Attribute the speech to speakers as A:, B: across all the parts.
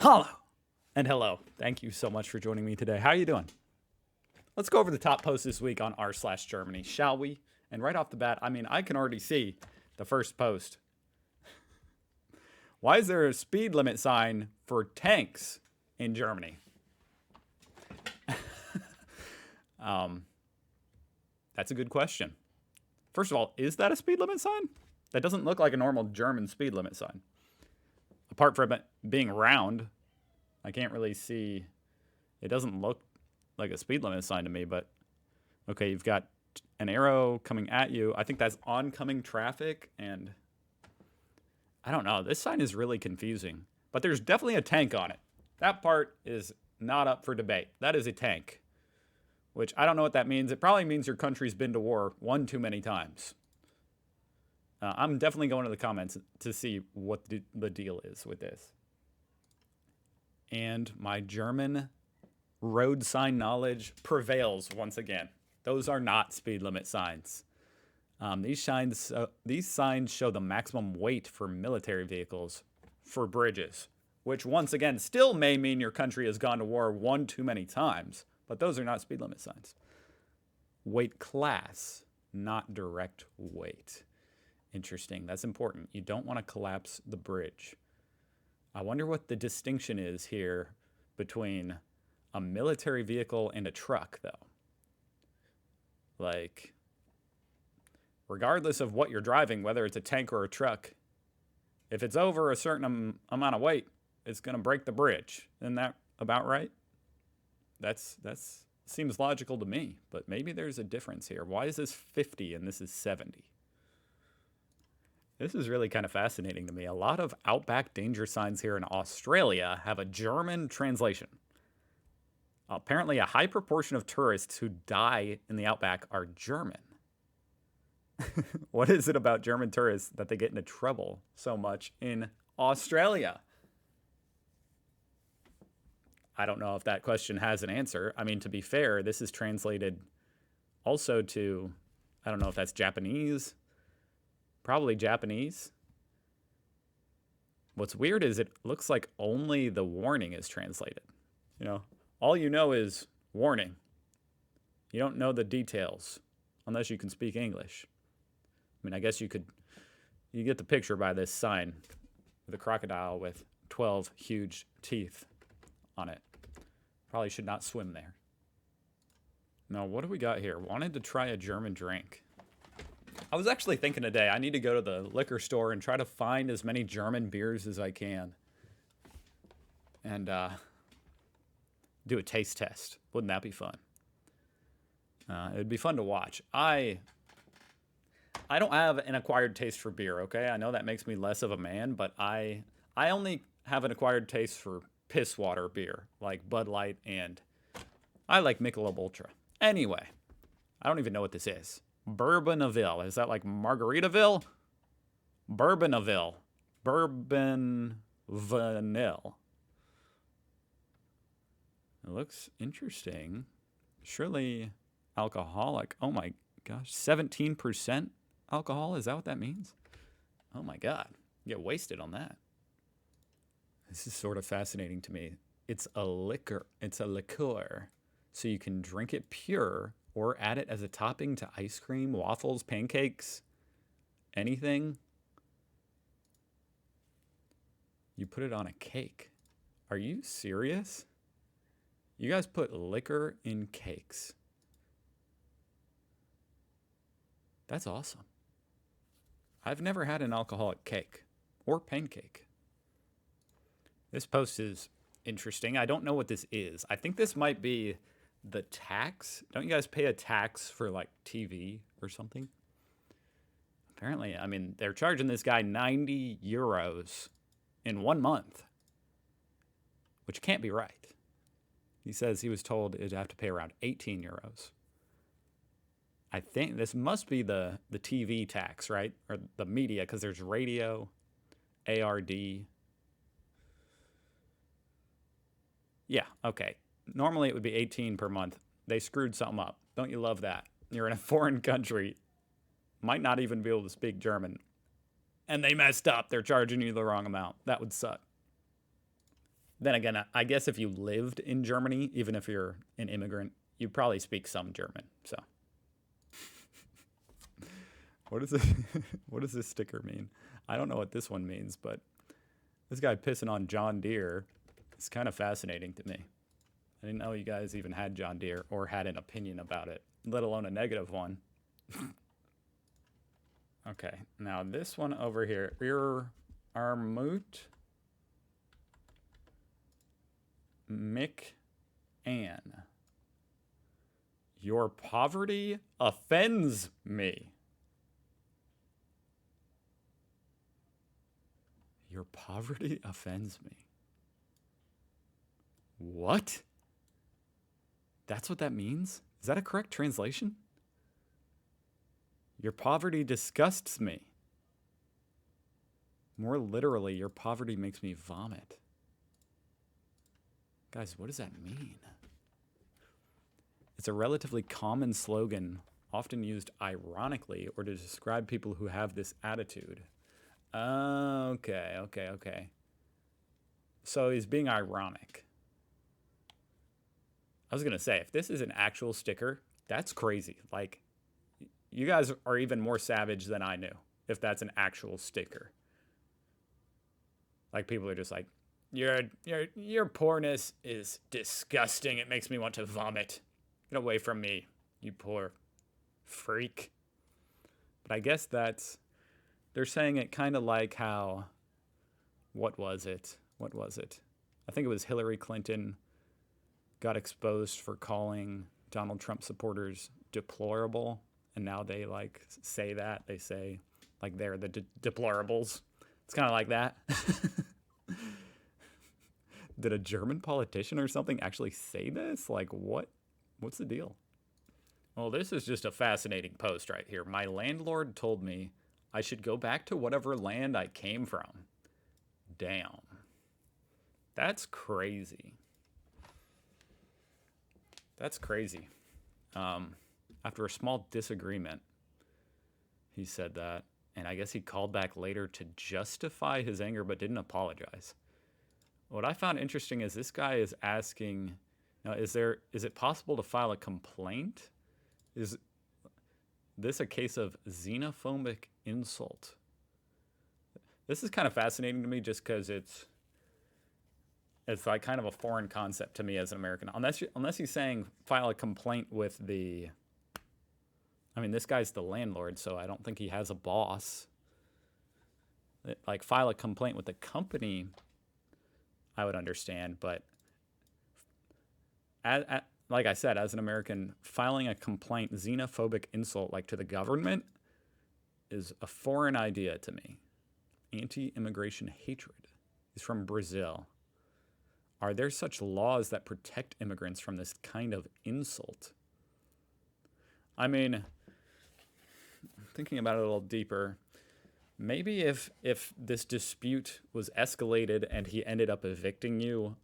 A: Hello and hello. Thank you so much for joining me today. How are you doing? Let's go over the top posts this week on r/Germany, shall we? And right off the bat, I can already see the first post. Why is there a speed limit sign for tanks in Germany? That's a good question. First of all, is that a speed limit sign? That doesn't look like a normal German speed limit sign. Apart from it being round, I can't really see. It doesn't look like a speed limit sign to me, but okay, you've got an arrow coming at you. I think that's oncoming traffic, and I don't know. This sign is really confusing, but there's definitely a tank on it. That part is not up for debate. That is a tank, which I don't know what that means. It probably means your country's been to war one too many times. I'm definitely going to the comments to see what the deal is with this. And my German road sign knowledge prevails once again. Those are not speed limit signs. These signs show the maximum weight for military vehicles for bridges, which once again still may mean your country has gone to war one too many times, but those are not speed limit signs. Weight class, not direct weight. Interesting. That's important. You don't want to collapse the bridge. I wonder what the distinction is here between a military vehicle and a truck, though. Like, regardless of what you're driving, whether it's a tank or a truck, if it's over a certain amount of weight, it's going to break the bridge. Isn't that about right? That's seems logical to me, but maybe there's a difference here. Why is this 50 and this is 70? This is really kind of fascinating to me. A lot of outback danger signs here in Australia have a German translation. Apparently, a high proportion of tourists who die in the outback are German. What is it about German tourists that they get into trouble so much in Australia? I don't know if that question has an answer. I mean, to be fair, this is translated also to, I don't know if that's Japanese. Probably Japanese. What's weird is it looks like only the warning is translated. All you know is warning. You don't know the details unless you can speak English. I guess you get the picture by this sign with a crocodile with 12 huge teeth on it. Probably should not swim there. Now, what do we got here? Wanted to try a German drink. I was actually thinking today I need to go to the liquor store and try to find as many German beers as I can. And do a taste test. Wouldn't that be fun? It would be fun to watch. I don't have an acquired taste for beer, okay? I know that makes me less of a man, but I only have an acquired taste for piss water beer, like Bud Light, and I like Michelob Ultra. Anyway, I don't even know what this is. Bourbonville. Is that like Margaritaville? Bourbonville. Bourbon vanille. It looks interesting. Surely alcoholic. Oh my gosh. 17% alcohol? Is that what that means? Oh my God. You get wasted on that. This is sort of fascinating to me. It's a liquor. It's a liqueur. So you can drink it pure or add it as a topping to ice cream, waffles, pancakes, anything. You put it on a cake. Are you serious? You guys put liquor in cakes. That's awesome. I've never had an alcoholic cake or pancake. This post is interesting. I don't know what this is. I think this might be the tax. Don't you guys pay a tax for like TV or something? Apparently, they're charging this guy 90 euros in 1 month, which can't be right. He says he was told he'd have to pay around 18 euros. I think this must be the TV tax, right? Or the media, because there's radio, ARD. Yeah, okay. Normally it would be 18 per month. They screwed something up. Don't you love that? You're in a foreign country, might not even be able to speak German, and they messed up. They're charging you the wrong amount. That would suck. Then again, I guess if you lived in Germany, even if you're an immigrant, you probably speak some German. So, what is this? What does this sticker mean? I don't know what this one means, but this guy pissing on John Deere is kind of fascinating to me. I didn't know you guys even had John Deere or had an opinion about it, let alone a negative one. Okay, now this one over here, Armut Mick Ann. Your poverty offends me. Your poverty offends me. What? That's what that means? Is that a correct translation? Your poverty disgusts me. More literally, your poverty makes me vomit. Guys, what does that mean? It's a relatively common slogan, often used ironically or to describe people who have this attitude. Okay. So he's being ironic. I was going to say, if this is an actual sticker, that's crazy. Like, you guys are even more savage than I knew if that's an actual sticker. Like, people are just like, your poorness is disgusting. It makes me want to vomit. Get away from me, you poor freak. But I guess they're saying it kind of like how, what was it? I think it was Hillary Clinton got exposed for calling Donald Trump supporters deplorable. And now they like say that. They say like they're the deplorables. It's kind of like that. Did a German politician or something actually say this? Like what? What's the deal? Well, this is just a fascinating post right here. My landlord told me I should go back to whatever land I came from. Damn. That's crazy. That's crazy. After a small disagreement, he said that, and I guess he called back later to justify his anger but didn't apologize. What I found interesting is this guy is asking, now, is it possible to file a complaint? Is this a case of xenophobic insult? This is kind of fascinating to me just because it's like kind of a foreign concept to me as an American. Unless he's saying file a complaint with the... I mean, this guy's the landlord, so I don't think he has a boss. Like, file a complaint with the company, I would understand. But like I said, as an American, filing a complaint, xenophobic insult, like to the government, is a foreign idea to me. Anti-immigration hatred. He's from Brazil. Are there such laws that protect immigrants from this kind of insult? I mean, thinking about it a little deeper, maybe if this dispute was escalated and he ended up evicting you,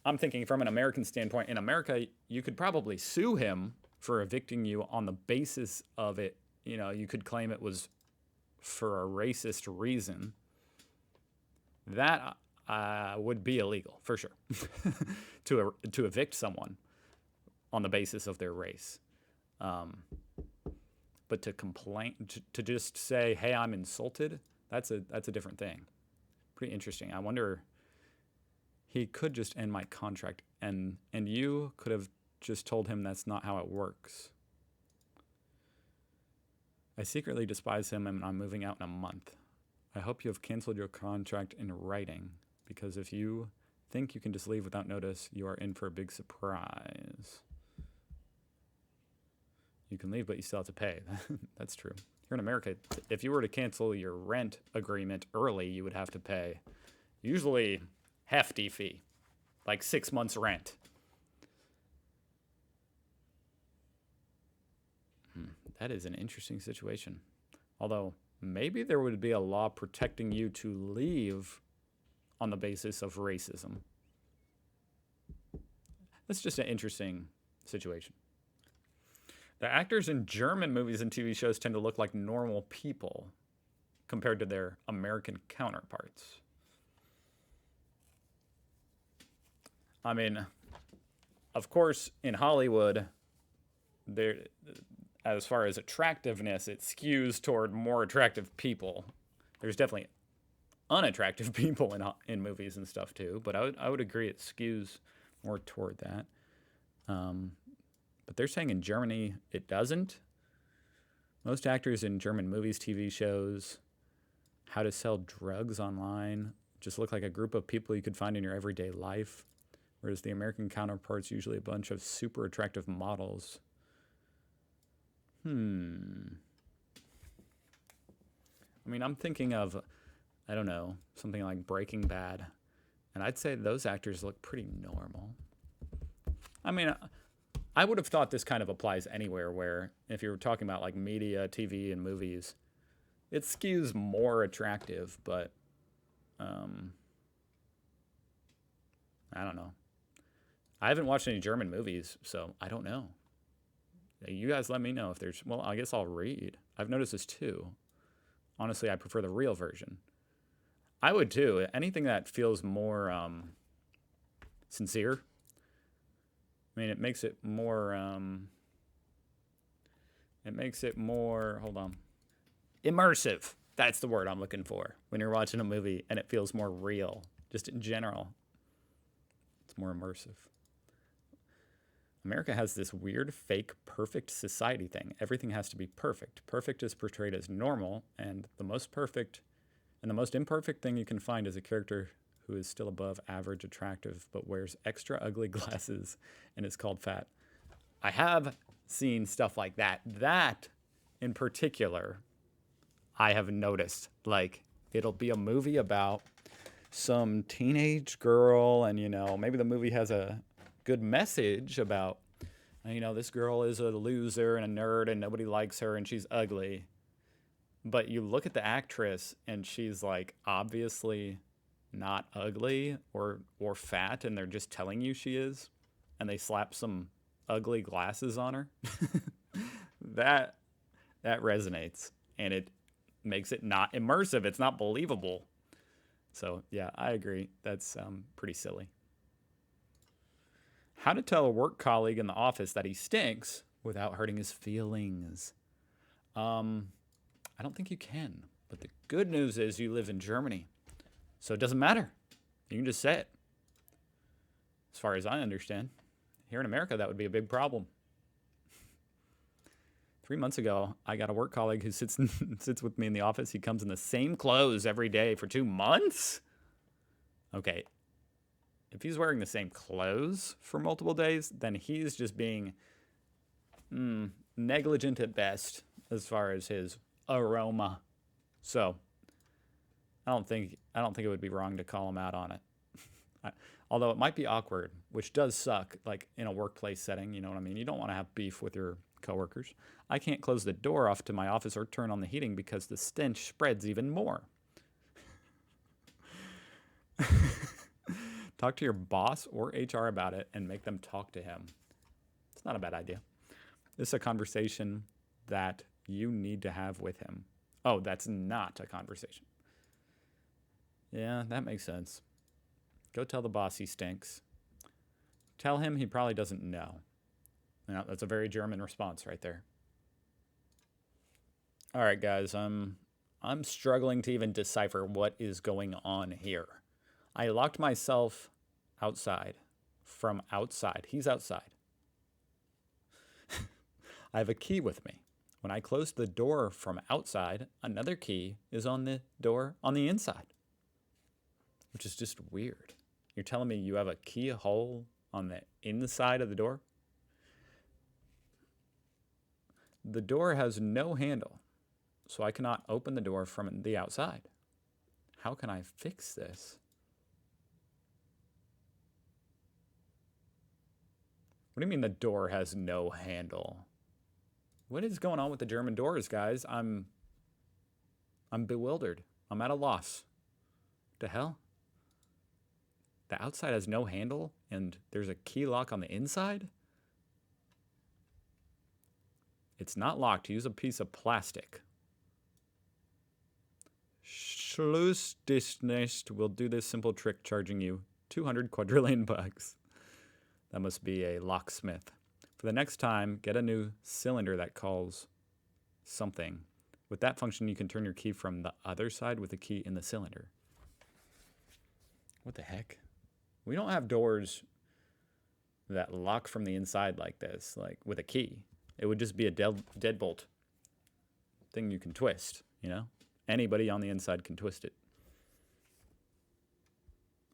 A: I'm thinking from an American standpoint, in America, you could probably sue him for evicting you on the basis of it. You know, you could claim it was for a racist reason. That would be illegal, for sure, to evict someone on the basis of their race. But to complain, to just say, hey, I'm insulted, that's a different thing. Pretty interesting. I wonder, he could just end my contract, and you could have just told him that's not how it works. I secretly despise him, and I'm moving out in a month. I hope you have canceled your contract in writing, because if you think you can just leave without notice, you are in for a big surprise. You can leave, but you still have to pay. That's true. Here in America, if you were to cancel your rent agreement early, you would have to pay usually hefty fee, like 6 months rent. That is an interesting situation. Although maybe there would be a law protecting you to leave on the basis of racism. That's just an interesting situation. The actors in German movies and TV shows tend to look like normal people compared to their American counterparts. I mean, of course, in Hollywood, there, as far as attractiveness, it skews toward more attractive people. There's definitely unattractive people in movies and stuff too, but I would agree it skews more toward that. But they're saying in Germany it doesn't. Most actors in German movies, TV shows, how to sell drugs online just look like a group of people you could find in your everyday life, whereas the American counterpart's usually a bunch of super attractive models. I mean, I'm thinking of, I don't know, something like Breaking Bad, and I'd say those actors look pretty normal. I mean, I would have thought this kind of applies anywhere where, if you were talking about like media, TV, and movies, it skews more attractive, but I don't know. I haven't watched any German movies, so I don't know. You guys let me know if there's, well, I guess I'll read. I've noticed this too. Honestly, I prefer the real version. I would too. Anything that feels more sincere. I mean, it makes it more, hold on. Immersive. That's the word I'm looking for when you're watching a movie and it feels more real, just in general. It's more immersive. America has this weird, fake, perfect society thing. Everything has to be perfect. Perfect is portrayed as normal, and the most perfect and the most imperfect thing you can find is a character who is still above average attractive but wears extra ugly glasses and is called fat. I have seen stuff like that. That, in particular, I have noticed. Like, it'll be a movie about some teenage girl, and, you know, maybe the movie has a good message about, you know, this girl is a loser and a nerd and nobody likes her and she's ugly. But you look at the actress and she's like obviously not ugly or fat, and they're just telling you she is, and they slap some ugly glasses on her. that resonates, and it makes it not immersive. It's not believable. So yeah, I agree. That's pretty silly. How to tell a work colleague in the office that he stinks without hurting his feelings. I don't think you can. But the good news is you live in Germany, so it doesn't matter. You can just say it. As far as I understand. Here in America, that would be a big problem. 3 months ago, I got a work colleague who sits with me in the office. He comes in the same clothes every day for 2 months? Okay. If he's wearing the same clothes for multiple days, then he's just being negligent at best as far as his aroma. So, I don't think it would be wrong to call him out on it. Although it might be awkward, which does suck, like in a workplace setting, you know what I mean? You don't want to have beef with your coworkers. I can't close the door off to my office or turn on the heating because the stench spreads even more. Talk to your boss or HR about it and make them talk to him. It's not a bad idea. This is a conversation that you need to have with him. Oh, that's not a conversation. Yeah, that makes sense. Go tell the boss he stinks. Tell him he probably doesn't know. Now, that's a very German response right there. All right, guys, I'm struggling to even decipher what is going on here. I locked myself outside from outside. He's outside. I have a key with me. When I close the door from outside, another key is on the door on the inside, which is just weird. You're telling me you have a keyhole on the inside of the door? The door has no handle, so I cannot open the door from the outside. How can I fix this? What do you mean the door has no handle? What is going on with the German doors, guys? I'm bewildered. I'm at a loss. What the hell? The outside has no handle and there's a key lock on the inside? It's not locked. Use a piece of plastic. Schluss disnest will do this simple trick, charging you 200 quadrillion bucks. That must be a locksmith. For the next time, get a new cylinder that calls something. With that function, you can turn your key from the other side with the key in the cylinder. What the heck? We don't have doors that lock from the inside like this, like with a key. It would just be a deadbolt thing you can twist, you know? Anybody on the inside can twist it.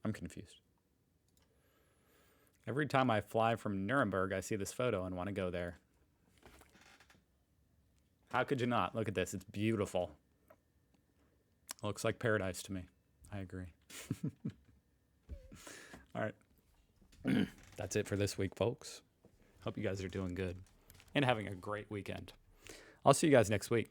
A: I'm confused. Every time I fly from Nuremberg, I see this photo and want to go there. How could you not? Look at this. It's beautiful. Looks like paradise to me. I agree. All right. That's it for this week, folks. Hope you guys are doing good and having a great weekend. I'll see you guys next week.